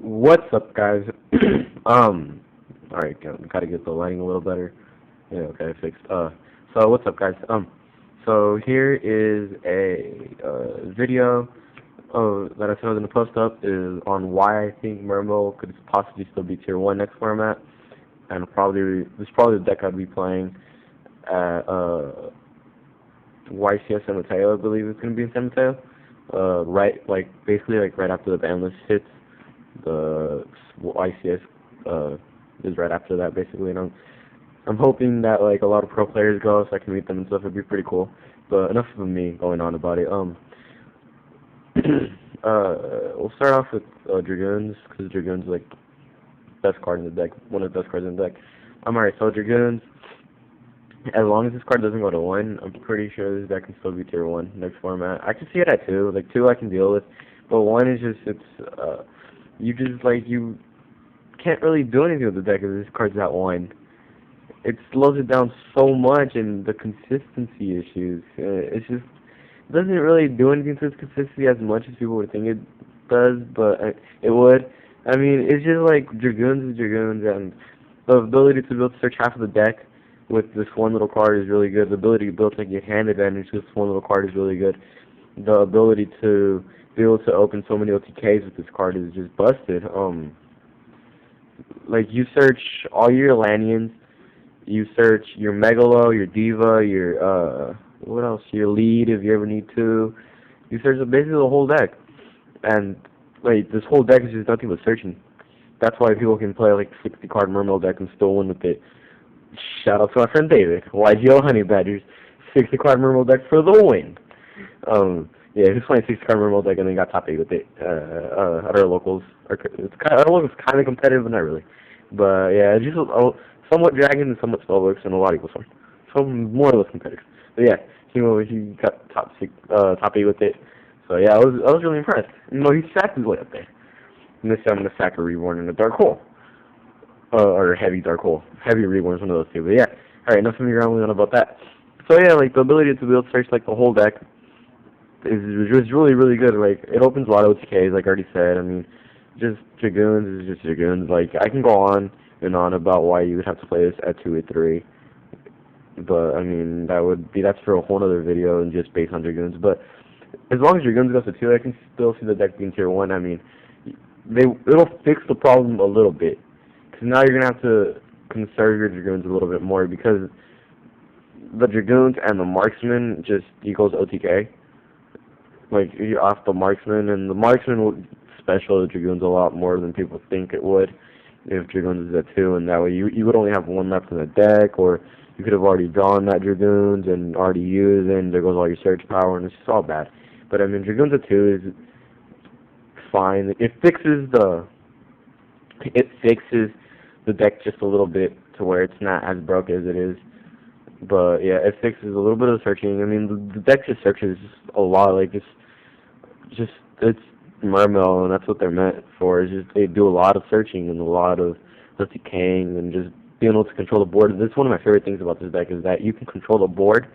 What's up, guys? Alright, gotta get the lighting a little better. Yeah, okay, fixed. So what's up, guys? So here is a video that I was gonna post up is on why I think mermail could possibly still be tier one next format, and this is probably the deck I'd be playing at YCS San Mateo. I believe it's gonna be in San Mateo. Basically right after the ban list hits. The ICS is right after that, basically, and I'm hoping that like a lot of pro players go, so I can meet them and stuff. It'd be pretty cool. But enough of me going on about it. We'll start off with Dragoons, because Dragoons is like best card in the deck, one of the best cards in the deck. Alright, so Dragoons. As long as this card doesn't go to 1, I'm pretty sure this deck can still be tier 1 next format. I can see it at 2. Like 2 I can deal with, but 1 is just you can't really do anything with the deck if this card's at 1. It slows it down so much, and the consistency issues. It doesn't really do anything to its consistency as much as people would think it does, but it would. I mean, it's just like Dragoons is Dragoons, and the ability to be able to search half of the deck with this one little card is really good. The ability to be able to get hand advantage with this one little card is really good. The ability to be able to open so many OTKs with this card is just busted. Like you search all your Lanians, you search your Megalo, your Diva, your what else? Your lead if you ever need to. You search basically the whole deck, and like this whole deck is just nothing but searching. That's why people can play like 60 card mermail deck and still win with it. Shout out to my friend David, Yugioh Honey Badgers, 60 card mermail deck for the win. Yeah, he was playing 60 card mermail deck and then got top 8 with it. At our locals, our locals kind of competitive, but not really. But yeah, just somewhat dragon and somewhat spellbooks and a lot of equal sword. So more or less competitive. But yeah, he got top 8 with it. So yeah, I was really impressed. You know, he sacked his way up there. And this time I'm gonna sack a reborn in a dark hole. Or heavy dark hole. Heavy reborn is one of those two. But yeah, alright, enough of me rambling on about that. So yeah, like the ability to be able to search like the whole deck is really, really good. Like it opens a lot of OTKs, like I already said. I mean, just Dragoons is just Dragoons. Like I can go on and on about why you would have to play this at 2 or 3. But I mean that's for a whole other video and just based on Dragoons. But as long as Dragoons goes to 2, I can still see the deck being tier 1. I mean, it'll fix the problem a little bit. Because now you're going to have to conserve your Dragoons a little bit more, because the Dragoons and the Marksman just equals OTK. Like, you're off the Marksman, and the Marksman would special the Dragoons a lot more than people think it would if Dragoons is at 2, and that way you would only have 1 left in the deck, or you could have already drawn that Dragoons and already used it, and there goes all your search power, and it's just all bad. But, I mean, Dragoons at 2 is fine. It fixes the deck just a little bit to where it's not as broke as it is. But yeah, it fixes a little bit of searching. I mean, the deck just searches a lot. Like it's mermail, and that's what they're meant for. Is just they do a lot of searching and a lot of decaying and just being able to control the board. That's one of my favorite things about this deck, is that you can control the board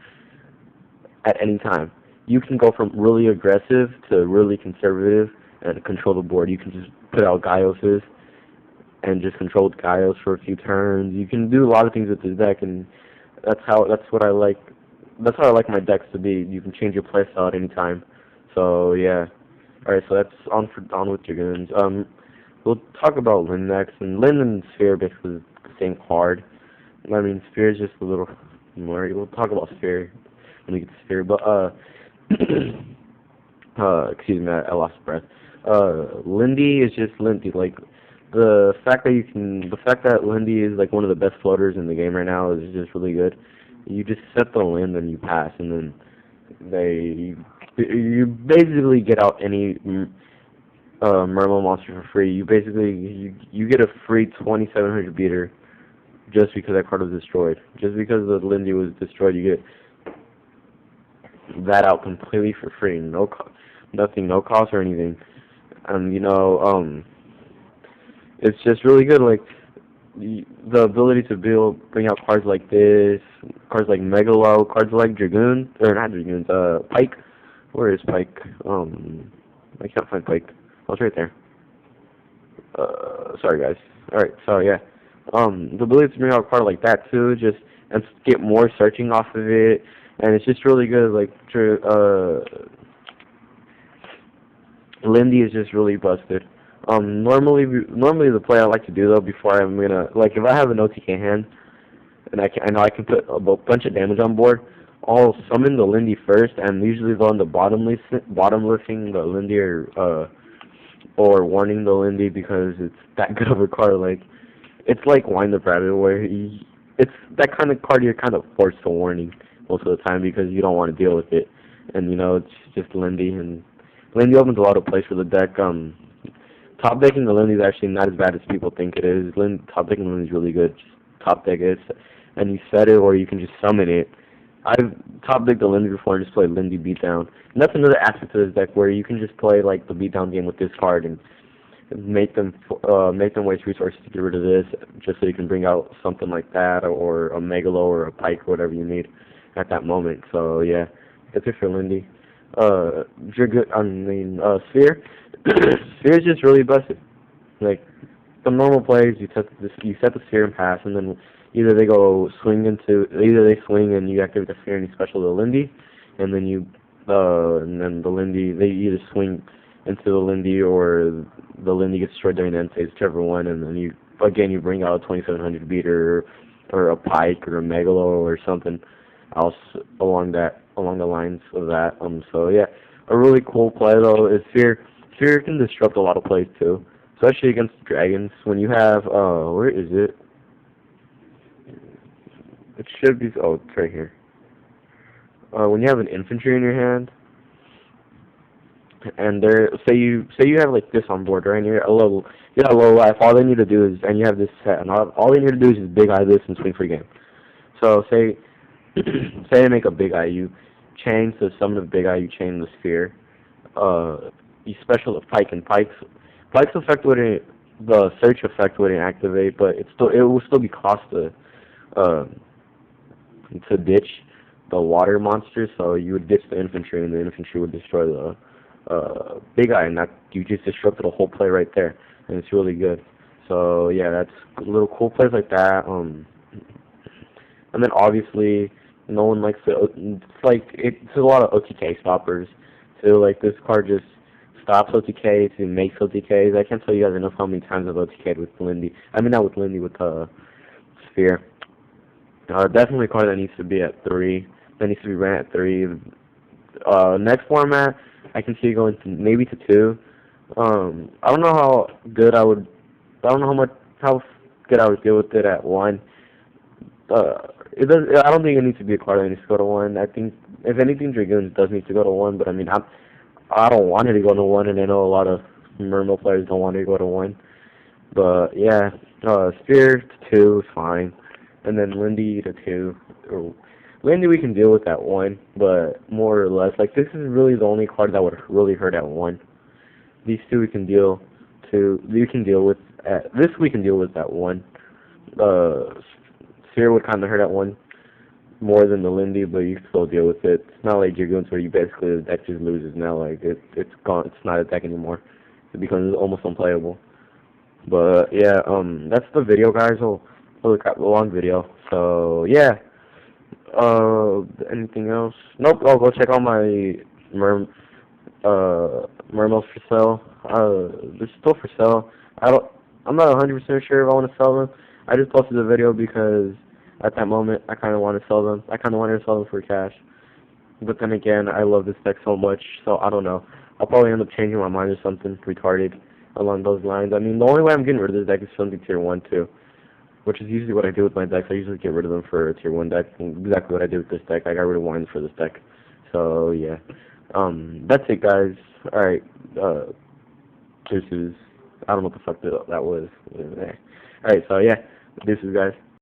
at any time. You can go from really aggressive to really conservative and control the board. You can just put out Gaioses and just control Gaios for a few turns. You can do a lot of things with this deck, and that's what I like. That's how I like my decks to be. You can change your playstyle at any time. So yeah. Alright, so that's on with Dragoons. We'll talk about Lyn next, and Lyn and Sphere basically is the same card. I mean, Sphere is just a little more. We'll talk about Sphere when we get to Sphere, but excuse me, I lost breath. Lindy is just Lindy. Like the fact that Lindy is like one of the best floaters in the game right now is just really good. You just set the Lyn and you pass, and then you basically get out any mermail monster for free. You basically you get a free 2700 beater just because that card was destroyed. Just because the Lindy was destroyed, you get that out completely for free. No cost or anything. And you know, it's just really good. Like the ability to bring out cards like this, cards like Megalo, cards like Dragoon, or not Dragoons, Pike. Where is Pike? I can't find Pike. Oh, it's right there. Sorry guys. Alright, so yeah. The ability to bring out a card like that too, just and get more searching off of it, and it's just really good. Like, Lindy is just really busted. Normally the play I like to do though before I'm gonna like if I have an OTK hand and I know I can put a bunch of damage on board, I'll summon the Lindy first, and usually go on the bottom lifting the Lindy or warning the Lindy because it's that good of a card. Like it's like Wind the Rabbit where it's that kind of card you're kind of forced to warning most of the time because you don't want to deal with it, and you know it's just Lindy, and Lindy opens a lot of plays for the deck. Top decking the Lindy is actually not as bad as people think it is. Top decking the Lindy is really good. Just top deck it, and you set it or you can just summon it. I've top decked the Lindy before and just played Lindy beatdown. And that's another aspect to this deck where you can just play like the beatdown game with this card and make them waste resources to get rid of this, just so you can bring out something like that or a Megalo or a Pike or whatever you need at that moment. So yeah, that's it for Lindy. Sphere. Sphere is just really busted. Like the normal plays, you set the sphere and pass, and then either they swing and you activate the sphere and you special the Lindy, and then the Lindy they either swing into the Lindy or the Lindy gets destroyed during the end phase, whichever one, and then you bring out a 2700 beater or a Pike or a Megalo or something else along the lines of that. So yeah, a really cool play though is Sphere. Sphere can disrupt a lot of plays too, especially against dragons. When you have where is it? It should be it's right here. When you have an infantry in your hand, and say you have like this on board, right? And you got a low life. All they need to do is, and you have this set, and all they need to do is just big eye this and swing for game. So say say they make a big eye, you chain to summon a big eye, you chain the sphere. You special the Pike's effect wouldn't the search effect wouldn't activate, but it will still be cost to ditch the water monster. So you would ditch the infantry, and the infantry would destroy the big eye, and that you just disrupted the whole play right there, and it's really good. So yeah, that's little cool plays like that. And then obviously no one likes it's a lot of OTK stoppers. So like this card just stops OTKs and makes OTKs. I can't tell you guys enough how many times I've OTK'd with Lindy. I mean not with Lindy, with Sphere. Definitely a card that needs to be at 3. That needs to be ran at 3. Next format, I can see going to maybe to 2. I don't know how good I would. I don't know how good I would deal with it at 1. It does. I don't think it needs to be a card that needs to go to 1. I think if anything, Dragoons does need to go to 1. But I mean, I don't want it to go to 1, and I know a lot of mermail players don't want it to go to 1. But yeah, Sphere to 2 is fine, and then Lindy to 2. Lindy we can deal with at 1, but more or less, like this is really the only card that would really hurt at 1. These two we can deal with at this we can deal with at 1. Sphere would kind of hurt at 1 more than the Lindy, but you can still deal with it. It's not like Dragoons where you basically the deck just loses now. Like it's gone. It's not a deck anymore. It becomes almost unplayable. But yeah, that's the video, guys. A long video. So yeah. Anything else? Nope. I'll go check out my mermails for sale. They're still for sale. I'm not 100% sure if I want to sell them. I just posted the video because at that moment I kind of want to sell them. I kind of wanted to sell them for cash. But then again, I love this deck so much, so I don't know. I'll probably end up changing my mind or something retarded along those lines. I mean, the only way I'm getting rid of this deck is something tier 1 too, which is usually what I do with my decks. I usually get rid of them for a tier 1 deck. Exactly what I did with this deck. I got rid of wines for this deck. So yeah, that's it, guys. All right, this is I don't know what the fuck that was. All right, so yeah, this is guys.